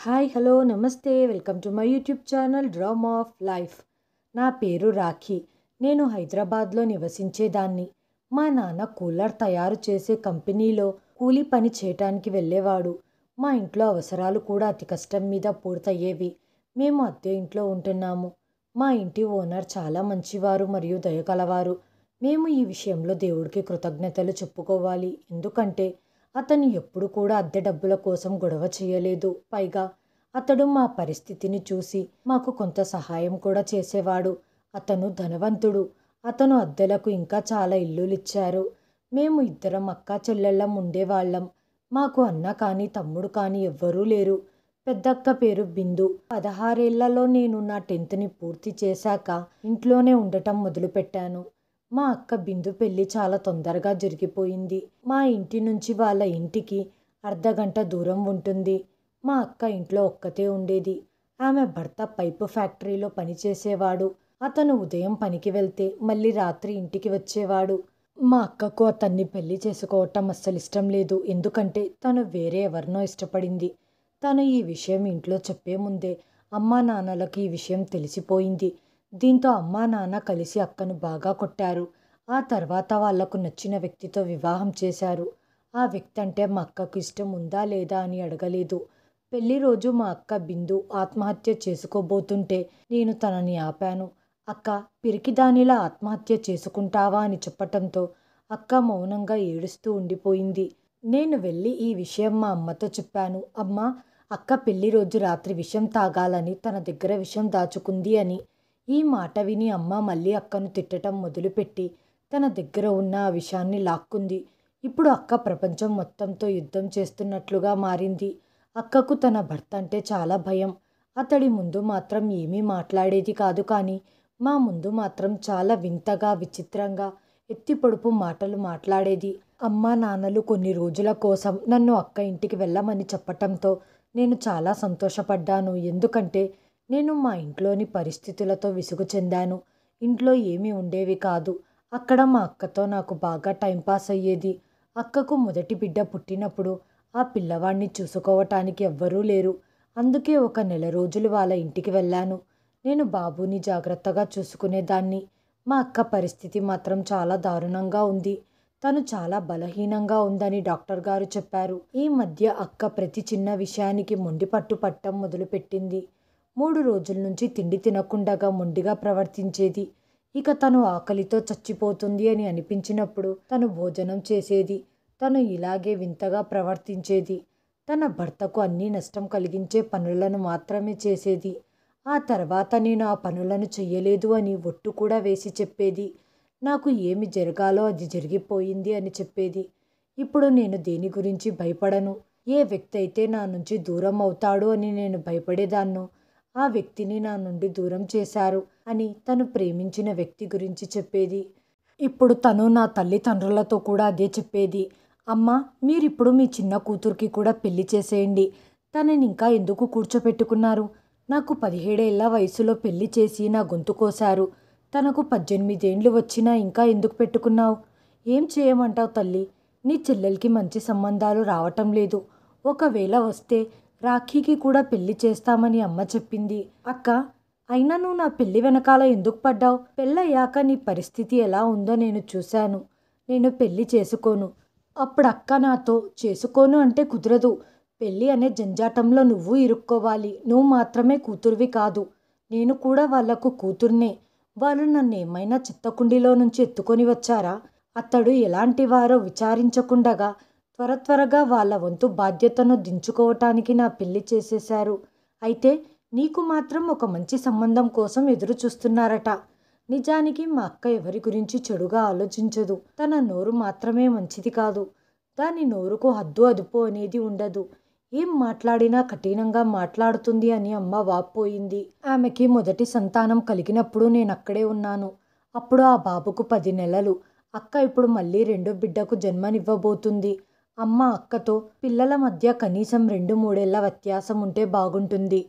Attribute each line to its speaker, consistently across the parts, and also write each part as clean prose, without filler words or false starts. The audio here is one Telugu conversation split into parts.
Speaker 1: హాయ్ హలో నమస్తే welcome to my YouTube channel drama of life. నా పేరు రాఖీ. నేను హైదరాబాద్లో నివసించేదాన్ని. మా నాన్న కూలర్ తయారు చేసే కంపెనీలో కూలీ పని చేయటానికి వెళ్ళేవాడు. మా ఇంట్లో అవసరాలు కూడా అతి కష్టం మీద పూర్తయ్యేవి. మేము అద్దె ఇంట్లో ఉంటున్నాము. మా ఇంటి ఓనర్ చాలా మంచివారు మరియు దయగలవారు. మేము ఈ విషయంలో దేవుడికి కృతజ్ఞతలు చెప్పుకోవాలి. ఎందుకంటే అతను ఎప్పుడు కూడా అద్దె డబ్బుల కోసం గొడవ చేయలేదు. పైగా అతడు మా పరిస్థితిని చూసి మాకు కొంత సహాయం కూడా చేసేవాడు. అతను ధనవంతుడు. అతను అద్దెలకు ఇంకా చాలా ఇల్లులిచ్చారు. మేము ఇద్దరం అక్కా చెల్లెళ్ళం ఉండేవాళ్ళం. మాకు అన్న కానీ తమ్ముడు కానీ ఎవ్వరూ లేరు. పెద్దక్క పేరు బిందు. 16 ఏళ్లలో నేను నా 10th పూర్తి చేశాక ఇంట్లోనే ఉండటం మొదలుపెట్టాను. మా అక్క బిందు పెళ్ళి చాలా తొందరగా జరిగిపోయింది. మా ఇంటి నుంచి వాళ్ళ ఇంటికి అర్ధగంట దూరం ఉంటుంది. మా అక్క ఇంట్లో ఒక్కతే ఉండేది. ఆమె భర్త పైపు ఫ్యాక్టరీలో పనిచేసేవాడు. అతను ఉదయం పనికి వెళ్తే మళ్ళీ రాత్రి ఇంటికి వచ్చేవాడు. మా అక్కకు అతన్ని పెళ్లి చేసుకోవటం అస్సలు ఇష్టం లేదు. ఎందుకంటే తను వేరే ఎవరినో ఇష్టపడింది. తను ఈ విషయం ఇంట్లో చెప్పే ముందే అమ్మా నాన్నలకు ఈ విషయం తెలిసిపోయింది. దీంతో అమ్మా నాన్న కలిసి అక్కను బాగా కొట్టారు. ఆ తర్వాత వాళ్లకు నచ్చిన వ్యక్తితో వివాహం చేశారు. ఆ వ్యక్తి అంటే మా అక్కకు ఇష్టం ఉందా లేదా అని అడగలేదు. పెళ్లి రోజు మా అక్క బిందు ఆత్మహత్య చేసుకోబోతుంటే నేను తనని ఆపాను. అక్క, పిరికిదానిలా ఆత్మహత్య చేసుకుంటావా అని చెప్పటంతో అక్క మౌనంగా ఏడుస్తూ ఉండిపోయింది. నేను వెళ్ళి ఈ విషయం మా అమ్మతో చెప్పాను. అమ్మ, అక్క పెళ్లి రోజు రాత్రి విషం తాగాలని తన దగ్గర విషం దాచుకుంది అని. ఈ మాట విని అమ్మ మళ్ళీ అక్కను తిట్టడం మొదలుపెట్టి తన దగ్గర ఉన్న ఆ విషయాన్ని లాక్కుంది. ఇప్పుడు అక్క ప్రపంచం మొత్తంతో యుద్ధం చేస్తున్నట్లుగా మారింది. అక్కకు తన భర్త అంటే చాలా భయం. అతడి ముందు మాత్రం ఏమీ మాట్లాడేది కాదు, కానీ మా ముందు మాత్రం చాలా వింతగా విచిత్రంగా ఎత్తి పొడుపు మాటలు మాట్లాడేది. అమ్మా నాన్నలు కొన్ని రోజుల కోసం నన్ను అక్క ఇంటికి వెళ్ళమని చెప్పటంతో నేను చాలా సంతోషపడ్డాను. ఎందుకంటే నేను మా ఇంట్లోని పరిస్థితులతో విసుగు చెందాను. ఇంట్లో ఏమీ ఉండేవి కాదు. అక్కడ మా అక్కతో నాకు బాగా టైంపాస్ అయ్యేది. అక్కకు మొదటి బిడ్డ పుట్టినప్పుడు ఆ పిల్లవాడిని చూసుకోవటానికి ఎవ్వరూ లేరు. అందుకే ఒక నెల రోజులు వాళ్ళ ఇంటికి వెళ్ళాను. నేను బాబుని జాగ్రత్తగా చూసుకునేదాన్ని. మా అక్క పరిస్థితి మాత్రం చాలా దారుణంగా ఉంది. తను చాలా బలహీనంగా ఉందని డాక్టర్ గారు చెప్పారు. ఈ మధ్య అక్క ప్రతి చిన్న విషయానికి మొండిపట్టు పట్టడం మొదలుపెట్టింది. 3 రోజుల నుంచి తిండి తినకుండగా మొండిగా ప్రవర్తించేది. ఇక తను ఆకలితో చచ్చిపోతుంది అని అనిపించినప్పుడు తను భోజనం చేసేది. తను ఇలాగే వింతగా ప్రవర్తించేది. తన భర్తకు అన్నీ నష్టం కలిగించే పనులను మాత్రమే చేసేది. ఆ తర్వాత నేను ఆ పనులను చెయ్యలేదు అని ఒట్టు కూడా వేసి చెప్పేది. నాకు ఏమి జరగాలో అది జరిగిపోయింది అని చెప్పేది. ఇప్పుడు నేను దేని గురించి భయపడను. ఏ వ్యక్తి అయితే నా నుంచి దూరం అవుతాడు అని నేను భయపడేదాన్నో ఆ వ్యక్తిని నా నుండి దూరం చేశారు అని తను ప్రేమించిన వ్యక్తి గురించి చెప్పేది. ఇప్పుడు తను నా తల్లిదండ్రులతో కూడా అదే చెప్పేది. అమ్మ, మీరిప్పుడు మీ చిన్న కూతురికి కూడా పెళ్లి చేసేయండి. తనని ఇంకా ఎందుకు కూర్చోపెట్టుకున్నారు? నాకు 17 ఏళ్ల వయసులో పెళ్లి చేసి నా గొంతు కోశారు. తనకు 18 ఏండ్లు వచ్చినా ఇంకా ఎందుకు పెట్టుకున్నావు? ఏం చేయమంటావు తల్లి? నీ చెల్లెలకి మంచి సంబంధాలు రావటం లేదు. ఒకవేళ వస్తే రాఖీకి కూడా పెళ్లి చేస్తామని అమ్మ చెప్పింది. అక్క, అయినా నువ్వు నా పెళ్లి వెనకాల ఎందుకు పడ్డావు? పెళ్ళయ్యాక నీ పరిస్థితి ఎలా ఉందో నేను చూశాను. నేను పెళ్లి చేసుకోను. అప్పుడు అక్క నాతో చేసుకోను అంటే కుదరదు. పెళ్ళి అనే జంజాటంలో నువ్వు ఇరుక్కోవాలి. నువ్వు మాత్రమే కూతురువి కాదు, నేను కూడా వాళ్లకు కూతుర్నే. వాళ్ళు నన్ను ఏమైనా చెత్తకుండీలో నుంచి ఎత్తుకొని వచ్చారా? అతడు ఎలాంటి వారో విచారించకుండగా త్వరగా వాళ్ళ వంతు బాధ్యతను దించుకోవటానికి నా పెళ్లి చేసేశారు. అయితే నీకు మాత్రం ఒక మంచి సంబంధం కోసం ఎదురు చూస్తున్నారట. నిజానికి మా అక్క ఎవరి గురించి చెడుగా ఆలోచించదు. తన నోరు మాత్రమే మంచిది కాదు. దాని నోరుకు హద్దు అదుపు అనేది ఉండదు. ఏం మాట్లాడినా కఠినంగా మాట్లాడుతుంది అని అమ్మ వాపోయింది. ఆమెకి మొదటి సంతానం కలిగినప్పుడు నేను అక్కడే ఉన్నాను. అప్పుడు ఆ బాబుకు 10 నెలలు. అక్క ఇప్పుడు మళ్ళీ రెండో బిడ్డకు జన్మనివ్వబోతుంది. అమ్మ అక్కతో పిల్లల మధ్య కనీసం 2-3 ఏళ్ల వ్యత్యాసం ఉంటే బాగుంటుంది.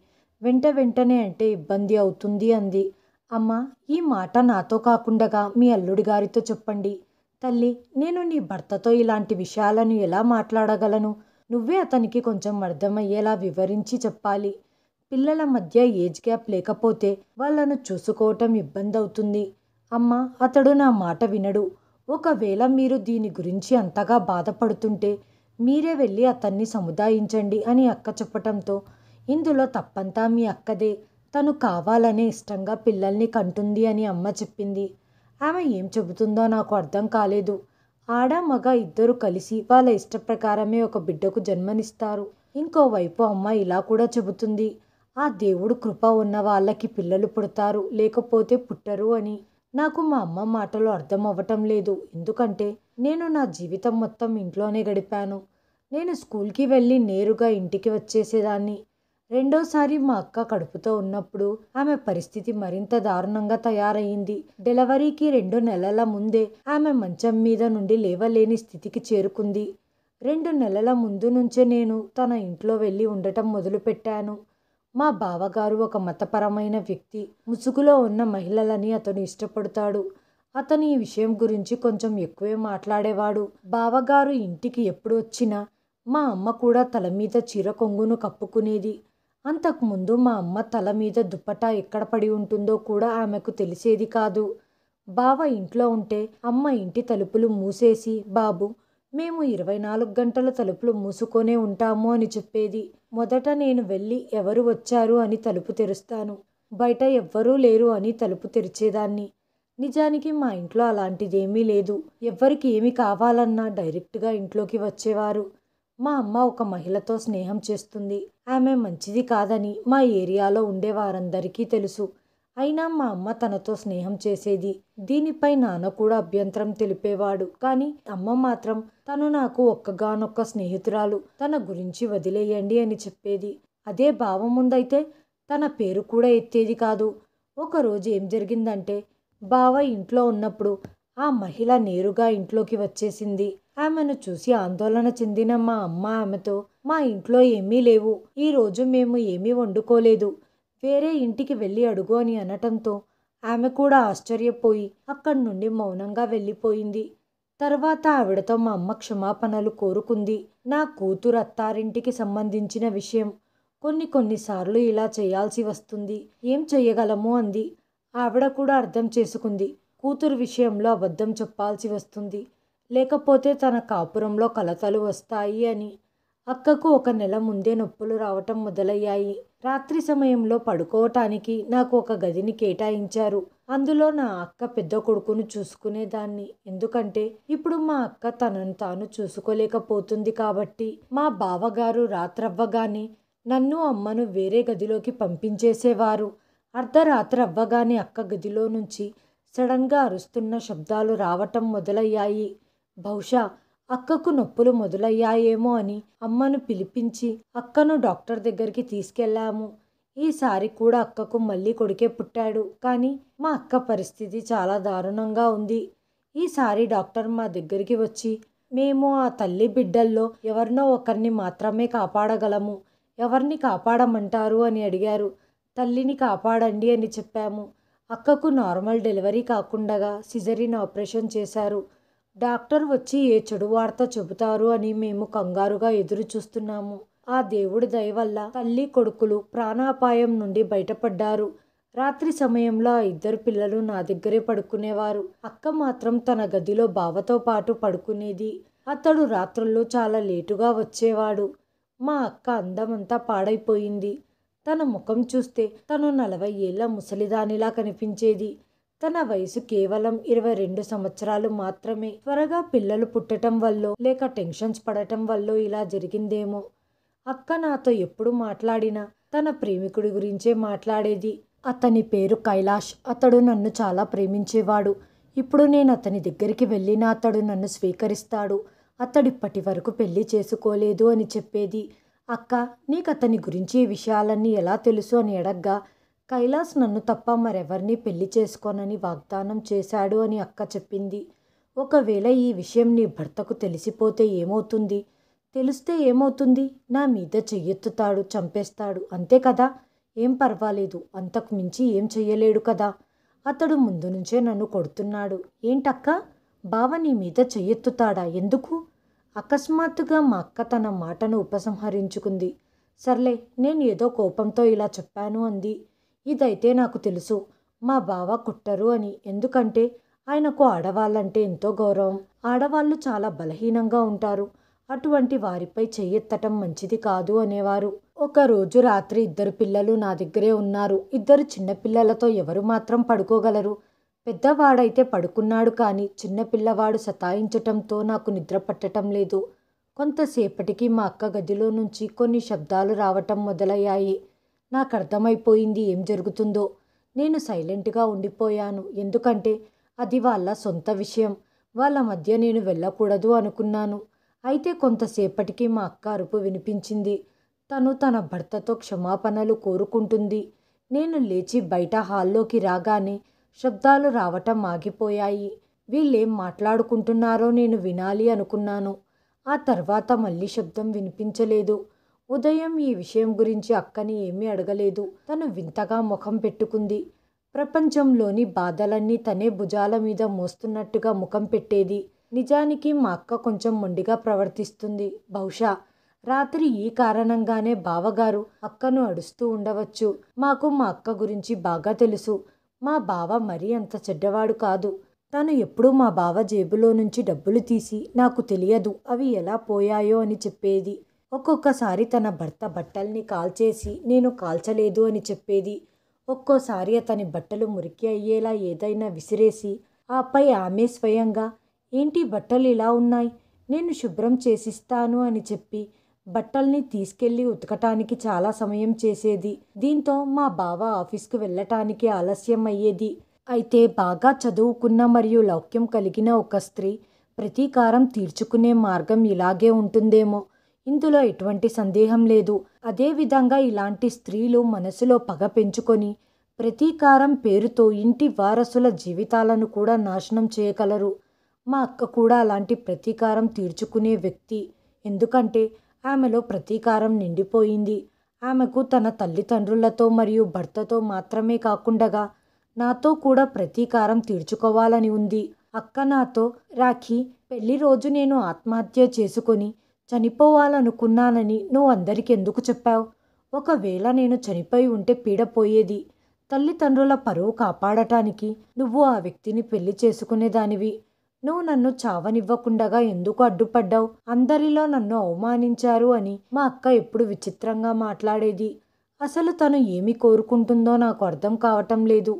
Speaker 1: వెంటనే అంటే ఇబ్బంది అవుతుంది అంది. అమ్మ, ఈ మాట నాతో కాకుండగా మీ అల్లుడి గారితో చెప్పండి. తల్లి, నేను నీ భర్తతో ఇలాంటి విషయాలను ఎలా మాట్లాడగలను? నువ్వే అతనికి కొంచెం అర్థమయ్యేలా వివరించి చెప్పాలి. పిల్లల మధ్య ఏజ్ గ్యాప్ లేకపోతే వాళ్ళను చూసుకోవటం ఇబ్బంది అవుతుంది. అమ్మా, అతడు నా మాట వినడు. ఒకవేళ మీరు దీని గురించి అంతగా బాధపడుతుంటే మీరే వెళ్ళి అతన్ని సముదాయించండి అని అక్క చెప్పటంతో, ఇందులో తప్పంతా మీ అక్కదే. తను కావాలనే ఇష్టంగా పిల్లల్ని కంటుంది అని అమ్మ చెప్పింది. ఆమె ఏం చెబుతుందో నాకు అర్థం కాలేదు. ఆడ మగ ఇద్దరు కలిసి వాళ్ళ ఇష్ట ప్రకారమే ఒక బిడ్డకు జన్మనిస్తారు. ఇంకోవైపు అమ్మ ఇలా కూడా చెబుతుంది, ఆ దేవుడు కృప ఉన్న వాళ్ళకి పిల్లలు పుడతారు, లేకపోతే పుట్టరు అని. నాకు మా అమ్మ మాటలు అర్థం అవ్వటం లేదు. ఎందుకంటే నేను నా జీవితం మొత్తం ఇంట్లోనే గడిపాను. నేను స్కూల్కి వెళ్ళి నేరుగా ఇంటికి వచ్చేసేదాన్ని. రెండోసారి మా అక్క కడుపుతో ఉన్నప్పుడు ఆమె పరిస్థితి మరింత దారుణంగా తయారయ్యింది. డెలివరీకి 2 నెలల ముందే ఆమె మంచం మీద నుండి లేవలేని స్థితికి చేరుకుంది. 2 నెలల ముందు నుంచే నేను తన ఇంట్లో వెళ్ళి ఉండటం మొదలుపెట్టాను. మా బావగారు ఒక మతపరమైన వ్యక్తి. ముసుగులో ఉన్న మహిళలని అతను ఇష్టపడతాడు. అతను ఈ విషయం గురించి కొంచెం ఎక్కువే మాట్లాడేవాడు. బావగారు ఇంటికి ఎప్పుడు వచ్చినా మా అమ్మ కూడా తల మీద చీర కొంగును కప్పుకునేది. అంతకుముందు మా అమ్మ తల మీద దుప్పటా ఎక్కడ పడి ఉంటుందో కూడా ఆమెకు తెలిసేది కాదు. బావ ఇంట్లో ఉంటే అమ్మ ఇంటి తలుపులు మూసేసి, బాబు, మేము 24 గంటల తలుపులు మూసుకొనే ఉంటాము అని చెప్పేది. మొదట నేను వెళ్ళి ఎవరు వచ్చారు అని తలుపు తెరుస్తాను, బయట ఎవ్వరూ లేరు అని తలుపు తెరిచేదాన్ని. నిజానికి మా ఇంట్లో అలాంటిదేమీ లేదు. ఎవ్వరికి ఏమి కావాలన్నా డైరెక్ట్గా ఇంట్లోకి వచ్చేవారు. మా అమ్మ ఒక మహిళతో స్నేహం చేస్తుంది. ఆమె మంచిది కాదని మా ఏరియాలో ఉండే వారందరికీ తెలుసు. అయినా మా అమ్మ తనతో స్నేహం చేసేది. దీనిపై నాన్న కూడా అభ్యంతరం తెలిపేవాడు. కానీ అమ్మ మాత్రం తను నాకు ఒక్కగానొక్క స్నేహితురాలు, తన గురించి వదిలేయండి అని చెప్పేది. అదే బావ ముందైతే తన పేరు కూడా ఎత్తేది కాదు. ఒకరోజు ఏం జరిగిందంటే, బావ ఇంట్లో ఉన్నప్పుడు ఆ మహిళ నేరుగా ఇంట్లోకి వచ్చేసింది. ఆమెను చూసి ఆందోళన చెందిన మా అమ్మ ఆమెతో, మా ఇంట్లో ఏమీ లేవు, ఈరోజు మేము ఏమీ వండుకోలేదు, వేరే ఇంటికి వెళ్ళి అడుగు అని అనటంతో ఆమె కూడా ఆశ్చర్యపోయి అక్కడి నుండి మౌనంగా వెళ్ళిపోయింది. తర్వాత ఆవిడతో మా అమ్మ క్షమాపణలు కోరుకుంది. నా కూతురు అత్తారింటికి సంబంధించిన విషయం. కొన్నిసార్లు ఇలా చేయాల్సి వస్తుంది. ఏం చెయ్యగలము అంది. ఆవిడ కూడా అర్థం చేసుకుంది. కూతురు విషయంలో అబద్ధం చెప్పాల్సి వస్తుంది, లేకపోతే తన కాపురంలో కలతలు వస్తాయి అని. అక్కకు 1 నెల ముందే నొప్పులు రావటం మొదలయ్యాయి. రాత్రి సమయంలో పడుకోవటానికి నాకు ఒక గదిని కేటాయించారు. అందులో నా అక్క పెద్ద కొడుకును చూసుకునేదాన్ని. ఎందుకంటే ఇప్పుడు మా అక్క తనను తాను చూసుకోలేకపోతుంది కాబట్టి. మా బావగారు రాత్రవ్వగానే నన్ను అమ్మను వేరే గదిలోకి పంపించేసేవారు. అర్ధరాత్రి అవ్వగానే అక్క గదిలో నుంచి సడన్గా అరుస్తున్న శబ్దాలు రావటం మొదలయ్యాయి. బహుశా అక్కకు నొప్పులు మొదలయ్యాయేమో అని అమ్మను పిలిపించి అక్కను డాక్టర్ దగ్గరికి తీసుకెళ్ళాము. ఈసారి కూడా అక్కకు మళ్ళీ కొడుకే పుట్టాడు. కానీ మా అక్క పరిస్థితి చాలా దారుణంగా ఉంది. ఈసారి డాక్టర్ మా దగ్గరికి వచ్చి, మేము ఆ తల్లి బిడ్డల్లో ఎవరినో ఒకరిని మాత్రమే కాపాడగలము, ఎవరిని కాపాడమంటారు అని అడిగారు. తల్లిని కాపాడండి అని చెప్పాము. అక్కకు నార్మల్ డెలివరీ కాకుండా సిజరీన్ ఆపరేషన్ చేశారు. డాక్టర్ వచ్చి ఏ చెడు వార్త చెబుతారు అని మేము కంగారుగా ఎదురు చూస్తున్నాము. ఆ దేవుడి దయ వల్ల తల్లి కొడుకులు ప్రాణాపాయం నుండి బయటపడ్డారు. రాత్రి సమయంలో ఆ 2 పిల్లలు నా దగ్గరే పడుకునేవారు. అక్క మాత్రం తన గదిలో బావతో పాటు పడుకునేది. అతడు రాత్రుల్లో చాలా లేటుగా వచ్చేవాడు. మా అక్క అందమంతా పాడైపోయింది. తన ముఖం చూస్తే తను 40 ఏళ్ల ముసలిదానిలా కనిపించేది. తన వయసు కేవలం 22 సంవత్సరాలు మాత్రమే. త్వరగా పిల్లలు పుట్టడం వల్లో లేక టెన్షన్స్ పడటం వల్లో ఇలా జరిగిందేమో. అక్క నాతో ఎప్పుడు మాట్లాడినా తన ప్రేమికుడి గురించే మాట్లాడేది. అతని పేరు కైలాష్. అతడు నన్ను చాలా ప్రేమించేవాడు. ఇప్పుడు నేను అతని దగ్గరికి వెళ్ళినా అతడు నన్ను స్వీకరిస్తాడు. అతడిప్పటి వరకు పెళ్లి చేసుకోలేదు అని చెప్పేది. అక్క, నీకు అతని గురించి ఈ విషయాలన్నీ ఎలా తెలుసు అని అడగ్గా, కైలాస్ నన్ను తప్ప మరెవరిని పెళ్లి చేసుకోనని వాగ్దానం చేశాడు అని అక్క చెప్పింది. ఒకవేళ ఈ విషయం నీ భర్తకు తెలిసిపోతే ఏమవుతుంది? తెలిస్తే ఏమవుతుంది? నా మీద చెయ్యెత్తుతాడు, చంపేస్తాడు, అంతే కదా. ఏం పర్వాలేదు, అంతకు మించి ఏం చెయ్యలేడు కదా. అతడు ముందు నుంచే నన్ను కొడుతున్నాడు. ఏంటక్క, బావ నీ మీద చెయ్యెత్తుతాడా? ఎందుకు? అకస్మాత్తుగా మా అక్క తన మాటను ఉపసంహరించుకుంది. సర్లే, నేను ఏదో కోపంతో ఇలా చెప్పాను అంది. ఇదైతే నాకు తెలుసు, మా బావ కుట్టరు అని. ఎందుకంటే ఆయనకు ఆడవాళ్ళంటే ఎంతో గౌరవం. ఆడవాళ్ళు చాలా బలహీనంగా ఉంటారు. అటువంటి వారిపై చెయ్యెత్తటం మంచిది కాదు అనేవారు. ఒకరోజు రాత్రి 2 పిల్లలు నా దగ్గరే ఉన్నారు. 2 చిన్నపిల్లలతో ఎవరు మాత్రం పడుకోగలరు? పెద్దవాడైతే పడుకున్నాడు కానీ చిన్నపిల్లవాడు సతాయించటంతో నాకు నిద్ర పట్టటం లేదు. కొంతసేపటికి మా అక్క గదిలో నుంచి కొన్ని శబ్దాలు రావటం మొదలయ్యాయి. నాకర్థమైపోయింది ఏం జరుగుతుందో. నేను సైలెంట్గా ఉండిపోయాను. ఎందుకంటే అది వాళ్ళ సొంత విషయం. వాళ్ళ మధ్య నేను వెళ్ళకూడదు అనుకున్నాను. అయితే కొంతసేపటికి మా అక్క అరుపు వినిపించింది. తను తన భర్తతో క్షమాపణలు కోరుకుంటుంది. నేను లేచి బయట హాల్లోకి రాగానే శబ్దాలు రావటం ఆగిపోయాయి. వీళ్ళేం మాట్లాడుకుంటున్నారో నేను వినాలి అనుకున్నాను. ఆ తర్వాత మళ్ళీ శబ్దం వినిపించలేదు. ఉదయం ఈ విషయం గురించి అక్కని ఏమీ అడగలేదు. తను వింతగా ముఖం పెట్టుకుంది. ప్రపంచంలోని బాధలన్నీ తనే భుజాల మీద మోస్తున్నట్టుగా ముఖం పెట్టేది. నిజానికి మా అక్క కొంచెం మొండిగా ప్రవర్తిస్తుంది. బహుశా రాత్రి ఈ కారణంగానే బావగారు అక్కను అడుస్తూ ఉండవచ్చు. మాకు మా అక్క గురించి బాగా తెలుసు. మా బావ మరీ అంత చెడ్డవాడు కాదు. తను ఎప్పుడూ మా బావ జేబులో నుంచి డబ్బులు తీసి నాకు తెలియదు అవి ఎలా పోయాయో అని చెప్పేది. ఒక్కొక్కసారి తన భర్త బట్టల్ని కాల్చేసి నేను కాల్చలేదు అని చెప్పేది. ఒక్కోసారి అతని బట్టలు మురికి అయ్యేలా ఏదైనా విసిరేసి ఆపై ఆమె స్వయంగా, ఏంటి బట్టలు ఇలా ఉన్నాయి, నేను శుభ్రం చేసిస్తాను అని చెప్పి బట్టల్ని తీసుకెళ్లి ఉతకటానికి చాలా సమయం చేసేది. దీంతో మా బావ ఆఫీస్కు వెళ్ళటానికి ఆలస్యం అయ్యేది. అయితే బాగా చదువుకున్న మరియు లౌక్యం కలిగిన ఒక స్త్రీ ప్రతీకారం తీర్చుకునే మార్గం ఇలాగే ఉంటుందేమో, ఇందులో ఎటువంటి సందేహం లేదు. అదేవిధంగా ఇలాంటి స్త్రీలు మనసులో పగ పెంచుకొని ప్రతీకారం పేరుతో ఇంటి వారసుల జీవితాలను కూడా నాశనం చేయగలరు. మా అక్క కూడా అలాంటి ప్రతీకారం తీర్చుకునే వ్యక్తి. ఎందుకంటే ఆమెలో ప్రతీకారం నిండిపోయింది. ఆమెకు తన తల్లిదండ్రులతో మరియు భర్తతో మాత్రమే కాకుండా నాతో కూడా ప్రతీకారం తీర్చుకోవాలని ఉంది. అక్క నాతో, రాఖీ, పెళ్లి రోజు నేను ఆత్మహత్య చేసుకొని చనిపోవాలనుకున్నానని నువ్వు అందరికి ఎందుకు చెప్పావు? ఒకవేళ నేను చనిపోయి ఉంటే పీడపోయేది. తల్లిదండ్రుల పరువు కాపాడటానికి నువ్వు ఆ వ్యక్తిని పెళ్లి చేసుకునేదానివి. నువ్వు నన్ను చావనివ్వకుండగా ఎందుకు అడ్డుపడ్డావు? అందరిలో నన్ను అవమానించారు అని మా అక్క ఎప్పుడు విచిత్రంగా మాట్లాడేది. అసలు తను ఏమి కోరుకుంటుందో నాకు అర్థం కావటం లేదు.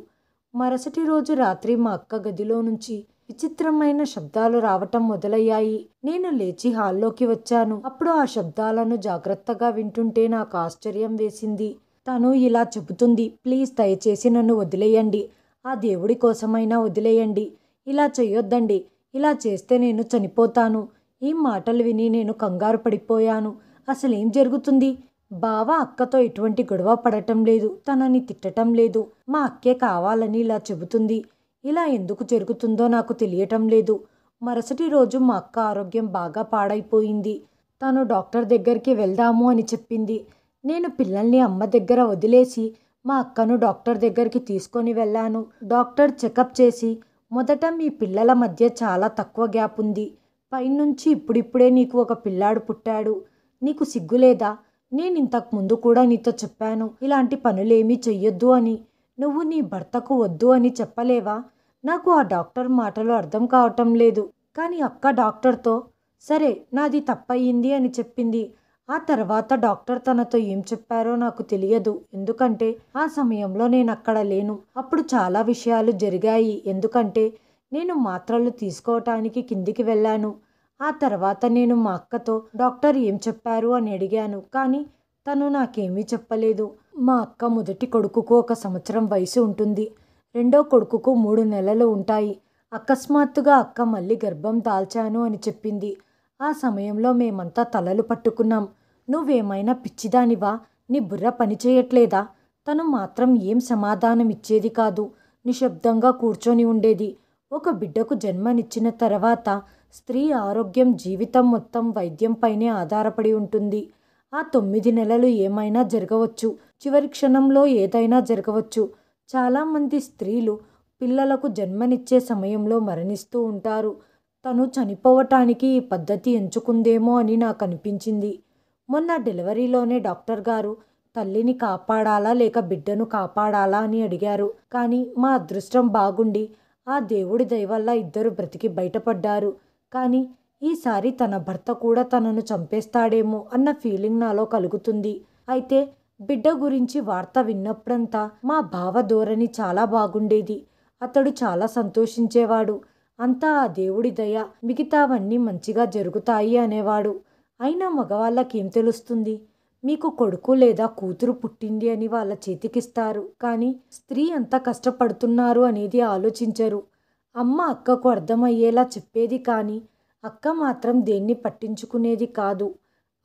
Speaker 1: మరుసటి రోజు రాత్రి మా అక్క గదిలో నుంచి విచిత్రమైన శబ్దాలు రావటం మొదలయ్యాయి. నేను లేచి హాల్లోకి వచ్చాను. అప్పుడు ఆ శబ్దాలను జాగ్రత్తగా వింటుంటే నాకు ఆశ్చర్యం వేసింది. తను ఇలా చెబుతుంది, ప్లీజ్ దయచేసి నన్ను వదిలేయండి. ఆ దేవుడి కోసమైనా వదిలేయండి. ఇలా చెయ్యొద్దండి. ఇలా చేస్తే నేను చనిపోతాను. ఈ మాటలు విని నేను కంగారు పడిపోయాను. అసలేం జరుగుతుంది? బావ అక్కతో ఎటువంటి గొడవ పడటం లేదు. తనని తిట్టటం లేదు. మా అక్కే కావాలని ఇలా చెబుతుంది. ఇలా ఎందుకు జరుగుతుందో నాకు తెలియటం లేదు. మరుసటి రోజు మా అక్క ఆరోగ్యం బాగా పాడైపోయింది. తను డాక్టర్ దగ్గరికి వెళ్దాము అని చెప్పింది. నేను పిల్లల్ని అమ్మ దగ్గర వదిలేసి మా అక్కను డాక్టర్ దగ్గరికి తీసుకొని వెళ్ళాను. డాక్టర్ చెకప్ చేసి, మొదట మీ పిల్లల మధ్య చాలా తక్కువ గ్యాప్ ఉంది. పైనుంచి ఇప్పుడిప్పుడే నీకు ఒక పిల్లాడు పుట్టాడు. నీకు సిగ్గులేదా? నేను ఇంతకు ముందు కూడా నీతో చెప్పాను ఇలాంటి పనులేమీ చెయ్యొద్దు అని. నువ్వు నీ భర్తకు వద్దు అని చెప్పలేవా? నాకు ఆ డాక్టర్ మాటలు అర్థం కావటం లేదు. కానీ అక్క డాక్టర్తో, సరే నాది తప్పయింది అని చెప్పింది. ఆ తర్వాత డాక్టర్ తనతో ఏం చెప్పారో నాకు తెలియదు. ఎందుకంటే ఆ సమయంలో నేను అక్కడ లేను. అప్పుడు చాలా విషయాలు జరిగాయి. ఎందుకంటే నేను మాత్రలు తీసుకోవటానికి కిందికి వెళ్ళాను. ఆ తర్వాత నేను మా అక్కతో డాక్టర్ ఏం చెప్పారు అని అడిగాను. కానీ తను నాకేమీ చెప్పలేదు. మా అక్క మొదటి కొడుకుకు 1 సంవత్సరం వయసు ఉంటుంది. రెండో కొడుకుకు 3 నెలలు ఉంటాయి. అకస్మాత్తుగా అక్క మళ్ళీ గర్భం దాల్చాను అని చెప్పింది. ఆ సమయంలో మేమంతా తలలు పట్టుకున్నాం. నువ్వేమైనా పిచ్చిదానివా? నీ బుర్ర పనిచేయట్లేదా? తను మాత్రం ఏం సమాధానం ఇచ్చేది కాదు. నిశ్శబ్దంగా కూర్చొని ఉండేది. ఒక బిడ్డకు జన్మనిచ్చిన తర్వాత స్త్రీ ఆరోగ్యం జీవితం మొత్తం వైద్యంపైనే ఆధారపడి ఉంటుంది. ఆ 9 నెలలు ఏమైనా జరగవచ్చు. చివరి క్షణంలో ఏదైనా జరగవచ్చు. చాలామంది స్త్రీలు పిల్లలకు జన్మనిచ్చే సమయంలో మరణిస్తూ ఉంటారు. తను చనిపోవటానికి ఈ పద్ధతి ఎంచుకుందేమో అని నాకు అనిపించింది. మొన్న డెలివరీలోనే డాక్టర్ గారు తల్లిని కాపాడాలా లేక బిడ్డను కాపాడాలా అని అడిగారు. కానీ మా అదృష్టం బాగుండి ఆ దేవుడి దయ వల్ల ఇద్దరు బ్రతికి బయటపడ్డారు. కానీ ఈసారి తన భర్త కూడా తనను చంపేస్తాడేమో అన్న ఫీలింగ్ నాలో కలుగుతుంది. అయితే బిడ్డ గురించి వార్త విన్నప్పుడంతా మా బావ ధోరణి చాలా బాగుండేది. అతడు చాలా సంతోషించేవాడు. అంతా ఆ దేవుడి దయ, మిగతావన్నీ మంచిగా జరుగుతాయి అనేవాడు. అయినా మగవాళ్ళకేం తెలుస్తుంది? మీకు కొడుకు లేదా కూతురు పుట్టింది అని వాళ్ళ చేతికిస్తారు. కానీ స్త్రీ అంత కష్టపడుతున్నారు అనేది ఆలోచించరు. అమ్మ అక్కకు అర్థమయ్యేలా చెప్పేది కానీ అక్క మాత్రం దేన్ని పట్టించుకునేది కాదు.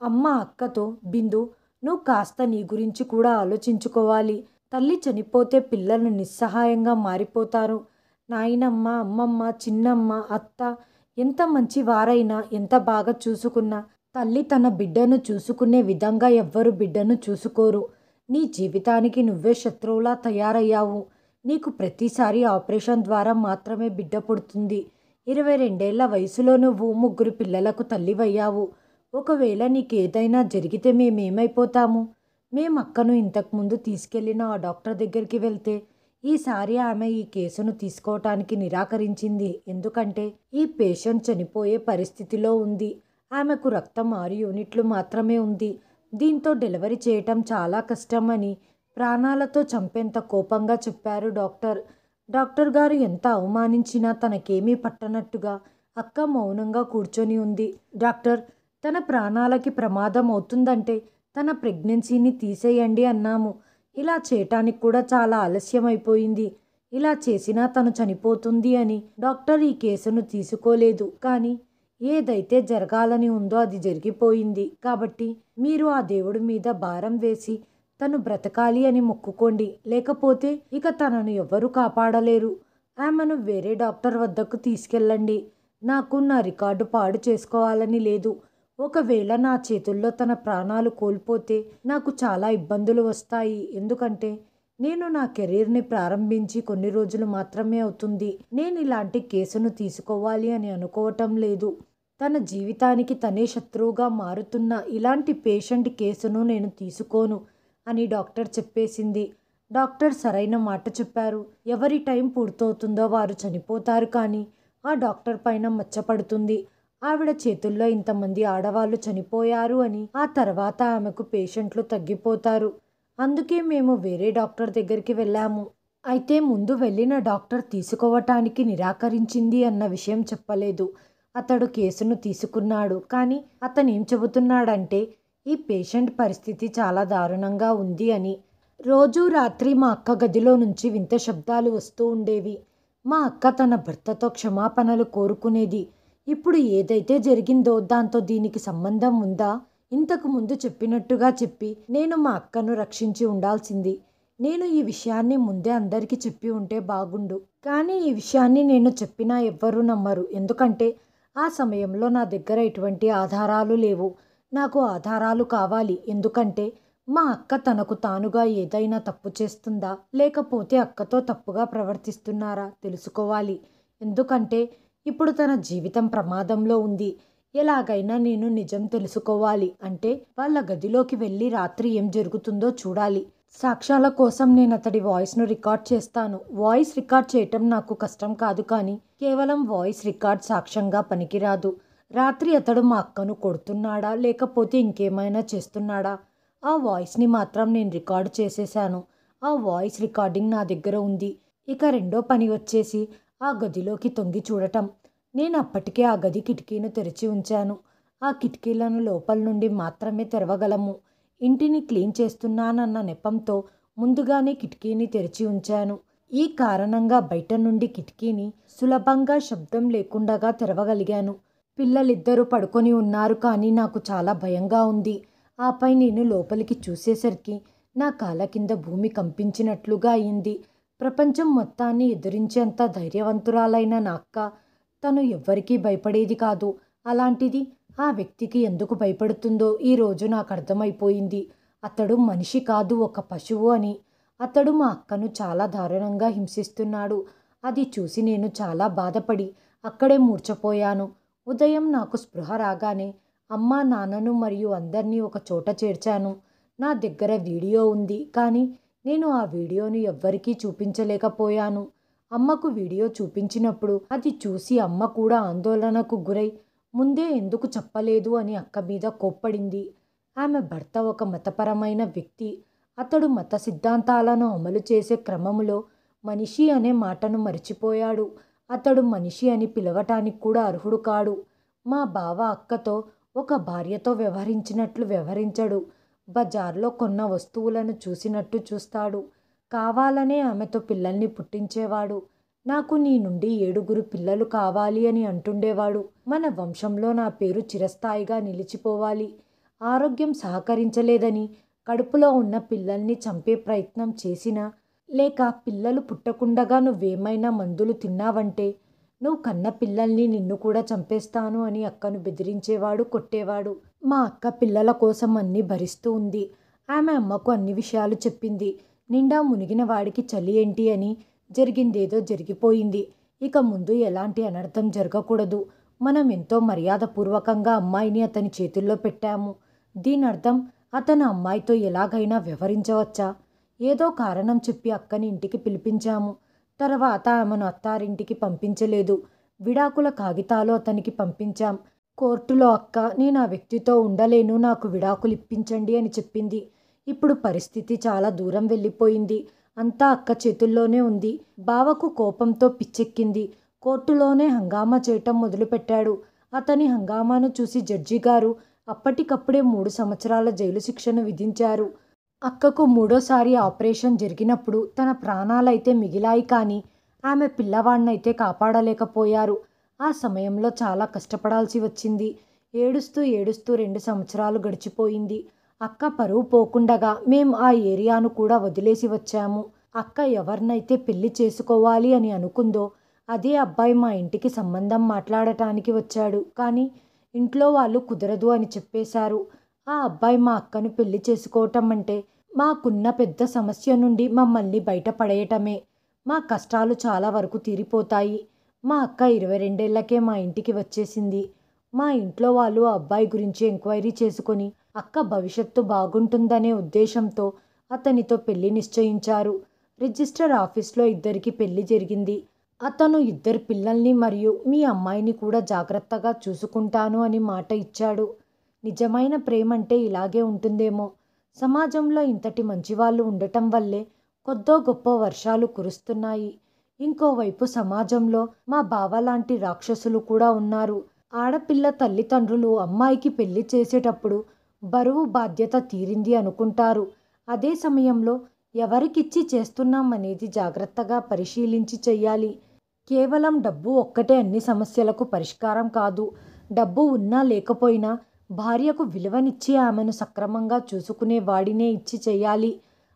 Speaker 1: అమ్మ అక్కతో, బిందు, నువ్వు కాస్త నీ గురించి కూడా ఆలోచించుకోవాలి. తల్లి చనిపోతే పిల్లలు నిస్సహాయంగా మారిపోతారు. నాయనమ్మ, అమ్మమ్మ, చిన్నమ్మ, అత్త ఎంత మంచి వారైనా, ఎంత బాగా చూసుకున్నా తల్లి తన బిడ్డను చూసుకునే విధంగా ఎవ్వరు బిడ్డను చూసుకోరు. నీ జీవితానికి నువ్వే శత్రువులా తయారయ్యావు. నీకు ప్రతిసారి ఆపరేషన్ ద్వారా మాత్రమే బిడ్డ పుడుతుంది. 22 వయసులో నువ్వు 3 పిల్లలకు తల్లివయ్యావు. ఒకవేళ నీకేదైనా జరిగితే మేమేమైపోతాము? మేము అక్కను ఇంతకుముందు తీసుకెళ్లిన ఆ డాక్టర్ దగ్గరికి వెళ్తే ఈసారి ఆమె ఈ కేసును తీసుకోవటానికి నిరాకరించింది. ఎందుకంటే ఈ పేషెంట్ చనిపోయే పరిస్థితిలో ఉంది. ఆమెకు రక్తం 6 యూనిట్లు మాత్రమే ఉంది. దీంతో డెలివరీ చేయటం చాలా కష్టం అని ప్రాణాలతో చంపేంత కోపంగా చెప్పారు డాక్టర్. డాక్టర్ గారు ఎంత అవమానించినా తనకేమీ పట్టనట్టుగా అక్క మౌనంగా కూర్చొని ఉంది. డాక్టర్, తన ప్రాణాలకి ప్రమాదం అవుతుందంటే తన ప్రెగ్నెన్సీని తీసేయండి అన్నాము. ఇలా చేయటానికి కూడా చాలా ఆలస్యం అయిపోయింది. ఇలా చేసినా తను చనిపోతుంది అని డాక్టర్ ఈ కేసును తీసుకోలేదు. కానీ ఏదైతే జరగాలని ఉందో అది జరిగిపోయింది. కాబట్టి మీరు ఆ దేవుడి మీద భారం వేసి తను బ్రతకాలి అని మొక్కుకోండి. లేకపోతే ఇక తనను ఎవరు కాపాడలేరు. ఆమెను వేరే డాక్టర్ వద్దకు తీసుకెళ్ళండి. నాకు నా రికార్డు పాడు చేసుకోవాలని లేదు. ఒకవేళ నా చేతుల్లో తన ప్రాణాలు కోల్పోతే నాకు చాలా ఇబ్బందులు వస్తాయి. ఎందుకంటే నేను నా కెరీర్ని ప్రారంభించి కొన్ని రోజులు మాత్రమే అవుతుంది. నేను ఇలాంటి కేసును తీసుకోవాలి అని అనుకోవటం లేదు. తన జీవితానికి తనే శత్రువుగా మారుతున్న ఇలాంటి పేషెంట్ కేసును నేను తీసుకోను అని డాక్టర్ చెప్పేసింది. డాక్టర్ సరైన మాట చెప్పారు. ఎవరి టైం పూర్తవుతుందో వారు చనిపోతారు. కానీ ఆ డాక్టర్ పైన మచ్చపడుతుంది. ఆవిడ చేతుల్లో ఇంతమంది ఆడవాళ్ళు చనిపోయారు అని. ఆ తర్వాత ఆమెకు పేషెంట్లు తగ్గిపోతారు. అందుకే మేము వేరే డాక్టర్ దగ్గరికి వెళ్ళాము. అయితే ముందు వెళ్ళిన డాక్టర్ తీసుకోవటానికి నిరాకరించింది అన్న విషయం చెప్పలేదు. అతడు కేసును తీసుకున్నాడు. కానీ అతను ఏం చెబుతున్నాడంటే ఈ పేషెంట్ పరిస్థితి చాలా దారుణంగా ఉంది అని. రోజు రాత్రి మా అక్క గదిలో నుంచి వింత శబ్దాలు వస్తూ ఉండేవి. మా అక్క తన భర్తతో క్షమాపణలు కోరుకునేది. ఇప్పుడు ఏదైతే జరిగిందో దాంతో దీనికి సంబంధం ఉందా? ఇంతకు ముందు చెప్పినట్టుగా చెప్పి నేను మా అక్కను రక్షించి ఉండాల్సింది. నేను ఈ విషయాన్ని ముందే అందరికీ చెప్పి ఉంటే బాగుండు. కానీ ఈ విషయాన్ని నేను చెప్పినా ఎవ్వరూ నమ్మరు. ఎందుకంటే ఆ సమయంలో నా దగ్గర ఎటువంటి ఆధారాలు లేవు. నాకు ఆధారాలు కావాలి. ఎందుకంటే మా అక్క తనకు తానుగా ఏదైనా తప్పు చేస్తుందా లేకపోతే అక్కతో తప్పుగా ప్రవర్తిస్తున్నారా తెలుసుకోవాలి. ఎందుకంటే ఇప్పుడు తన జీవితం ప్రమాదంలో ఉంది. ఎలాగైనా నేను నిజం తెలుసుకోవాలి. అంటే వాళ్ళ గదిలోకి వెళ్ళి రాత్రి ఏం జరుగుతుందో చూడాలి. సాక్ష్యాల కోసం నేను అతడి వాయిస్ను రికార్డ్ చేస్తాను. వాయిస్ రికార్డ్ చేయటం నాకు కష్టం కాదు. కానీ కేవలం వాయిస్ రికార్డ్ సాక్ష్యంగా పనికిరాదు. రాత్రి అతడు మా అక్కను కొడుతున్నాడా లేకపోతే ఇంకేమైనా చేస్తున్నాడా? ఆ వాయిస్ని మాత్రం నేను రికార్డు చేసేశాను. ఆ వాయిస్ రికార్డింగ్ నా దగ్గర ఉంది. ఇక రెండో పని వచ్చేసి ఆ గదిలోకి తొంగి చూడటం. నేను అప్పటికే ఆ గది కిటికీని తెరిచి ఉంచాను. ఆ కిటికీలను లోపల నుండి మాత్రమే తెరవగలము. ఇంటిని క్లీన్ చేస్తున్నానన్న నెపంతో ముందుగానే కిటికీని తెరిచి ఉంచాను. ఈ కారణంగా బయట నుండి కిటికీని సులభంగా శబ్దం లేకుండా తెరవగలిగాను. పిల్లలిద్దరూ పడుకొని ఉన్నారు. కానీ నాకు చాలా భయంగా ఉంది. ఆపై నేను లోపలికి చూసేసరికి నా కాళ్ళ కింద భూమి కంపించినట్లుగా అయింది. ప్రపంచం మొత్తాన్ని ఎదిరించేంత ధైర్యవంతురాలైన నా అక్క తను ఎవ్వరికీ భయపడేది కాదు. అలాంటిది ఆ వ్యక్తికి ఎందుకు భయపడుతుందో ఈరోజు నాకు అర్థమైపోయింది. అతడు మనిషి కాదు, ఒక పశువు అని. అతడు మా అక్కను చాలా దారుణంగా హింసిస్తున్నాడు. అది చూసి నేను చాలా బాధపడి అక్కడే మూర్ఛపోయాను. ఉదయం నాకు స్పృహ రాగానే అమ్మా నాన్నను మరియు అందరినీ ఒక చోట చేర్చాను. నా దగ్గర వీడియో ఉంది, కానీ నేను ఆ వీడియోను ఎవ్వరికీ చూపించలేకపోయాను. అమ్మకు వీడియో చూపించినప్పుడు అది చూసి అమ్మ కూడా ఆందోళనకు గురై ముందే ఎందుకు చెప్పలేదు అని అక్క మీద కోప్పడింది. ఆమె భర్త ఒక మతపరమైన వ్యక్తి. అతడు మత సిద్ధాంతాలను అమలు చేసే క్రమంలో మనిషి అనే మాటను మరిచిపోయాడు. అతడు మనిషి అని పిలవటానికి కూడా అర్హుడు కాడు. మా బావ అక్కతో ఒక భార్యతో వ్యవహరించినట్లు వ్యవహరించడు. బజార్లో కొన్న వస్తువులను చూసినట్టు చూస్తాడు. కావాలనే ఆమెతో పిల్లల్ని పుట్టించేవాడు. నాకు నీ నుండి 7 పిల్లలు కావాలి అని అంటుండేవాడు. మన వంశంలో నా పేరు చిరస్థాయిగా నిలిచిపోవాలి. ఆరోగ్యం సహకరించలేదని కడుపులో ఉన్న పిల్లల్ని చంపే ప్రయత్నం చేసినా, లేక పిల్లలు పుట్టకుండగా నువ్వేమైనా మందులు తిన్నావంటే నువ్వు కన్న పిల్లల్ని నిన్ను కూడా చంపేస్తాను అని అక్కను బెదిరించేవాడు, కొట్టేవాడు. మా అక్క పిల్లల కోసం అన్నీ భరిస్తూ ఉంది. ఆమె అమ్మకు అన్ని విషయాలు చెప్పింది. నిండా మునిగిన వాడికి చలి ఏంటి అని జరిగిందేదో జరిగిపోయింది. ఇక ముందు ఎలాంటి అనర్థం జరగకూడదు. మనం ఎంతో మర్యాదపూర్వకంగా అమ్మాయిని అతని చేతుల్లో పెట్టాము. దీని అర్థం అతను అమ్మాయితో ఎలాగైనా వ్యవహరించవచ్చా? ఏదో కారణం చెప్పి అక్కని ఇంటికి పిలిపించాము. తర్వాత ఆమెను అత్తారింటికి పంపించలేదు. విడాకుల కాగితాలు అతనికి పంపించాం. కోర్టులో అక్క నేను ఆ వ్యక్తితో ఉండలేను, నాకు విడాకులు ఇప్పించండి అని చెప్పింది. ఇప్పుడు పరిస్థితి చాలా దూరం వెళ్ళిపోయింది. అంతా అక్క చేతుల్లోనే ఉంది. బావకు కోపంతో పిచ్చెక్కింది. కోర్టులోనే హంగామా చేయటం మొదలుపెట్టాడు. అతని హంగామాను చూసి జడ్జి గారు అప్పటికప్పుడే 3 సంవత్సరాల జైలు శిక్షను విధించారు. అక్కకు 3వ ఆపరేషన్ జరిగినప్పుడు తన ప్రాణాలైతే మిగిలాయి, కానీ ఆమె పిల్లవాడినైతే కాపాడలేకపోయారు. ఆ సమయంలో చాలా కష్టపడాల్సి వచ్చింది. ఏడుస్తూ ఏడుస్తూ 2 సంవత్సరాలు గడిచిపోయింది. అక్క పరువు పోకుండగా మేం ఆ ఏరియాను కూడా వదిలేసి వచ్చాము. అక్క ఎవరినైతే పెళ్లి చేసుకోవాలి అని అనుకుందో అదే అబ్బాయి మా ఇంటికి సంబంధం మాట్లాడటానికి వచ్చాడు. కానీ ఇంట్లో వాళ్ళు కుదరదు అని చెప్పేశారు. ఆ అబ్బాయి మా అక్కను పెళ్లి చేసుకోవటం అంటే మాకున్న పెద్ద సమస్య నుండి మమ్మల్ని బయటపడేయటమే. మా కష్టాలు చాలా వరకు తీరిపోతాయి. మా అక్క 22 ఏళ్లకే మా ఇంటికి వచ్చేసింది. మా ఇంట్లో వాళ్ళు ఆ అబ్బాయి గురించి ఎంక్వైరీ చేసుకొని అక్క భవిష్యత్తు బాగుంటుందనే ఉద్దేశంతో అతనితో పెళ్లి నిశ్చయించారు. రిజిస్టర్ ఆఫీస్లో ఇద్దరికి పెళ్లి జరిగింది. అతను 2 పిల్లల్ని మరియు మీ అమ్మాయిని కూడా జాగ్రత్తగా చూసుకుంటాను అని మాట ఇచ్చాడు. నిజమైన ప్రేమంటే ఇలాగే ఉంటుందేమో. సమాజంలో ఇంతటి మంచివాళ్ళు ఉండటం వల్లే కొద్దో గొప్ప వర్షాలు కురుస్తున్నాయి. ఇంకోవైపు సమాజంలో మా బావ లాంటి రాక్షసులు కూడా ఉన్నారు. ఆడపిల్ల తల్లిదండ్రులు అమ్మాయికి పెళ్లి చేసేటప్పుడు బరువు బాధ్యత తీరింది అనుకుంటారు. అదే సమయంలో ఎవరికిచ్చి చేస్తున్నాం అనేది జాగ్రత్తగా పరిశీలించి చెయ్యాలి. కేవలం డబ్బు ఒక్కటే అన్ని సమస్యలకు పరిష్కారం కాదు. డబ్బు ఉన్నా లేకపోయినా భార్యకు విలువనిచ్చి ఆమెను సక్రమంగా చూసుకునే వాడినే ఇచ్చి చెయ్యాలి.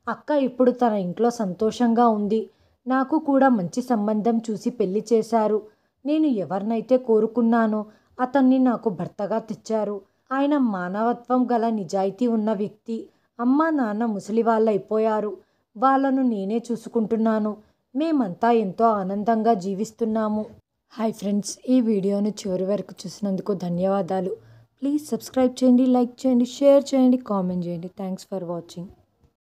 Speaker 1: అక్క ఇప్పుడు తన ఇంట్లో సంతోషంగా ఉంది. నాకు కూడా మంచి సంబంధం చూసి పెళ్లి చేశారు. నేను ఎవరినైతే కోరుకున్నానో అతన్ని నాకు భర్తగా తెచ్చారు. ఆయన మానవత్వం గల నిజాయితీ ఉన్న వ్యక్తి. అమ్మా నాన్న ముసలివాళ్ళైపోయారు. వాళ్ళను నేనే చూసుకుంటున్నాను. మేమంతా ఎంతో ఆనందంగా జీవిస్తున్నాము. హాయ్ ఫ్రెండ్స్, ఈ వీడియోను చివరి వరకు చూసినందుకు ధన్యవాదాలు. ప్లీజ్ సబ్స్క్రైబ్ చేయండి, లైక్ చేయండి, షేర్ చేయండి, కామెంట్ చేయండి. Thanks for watching.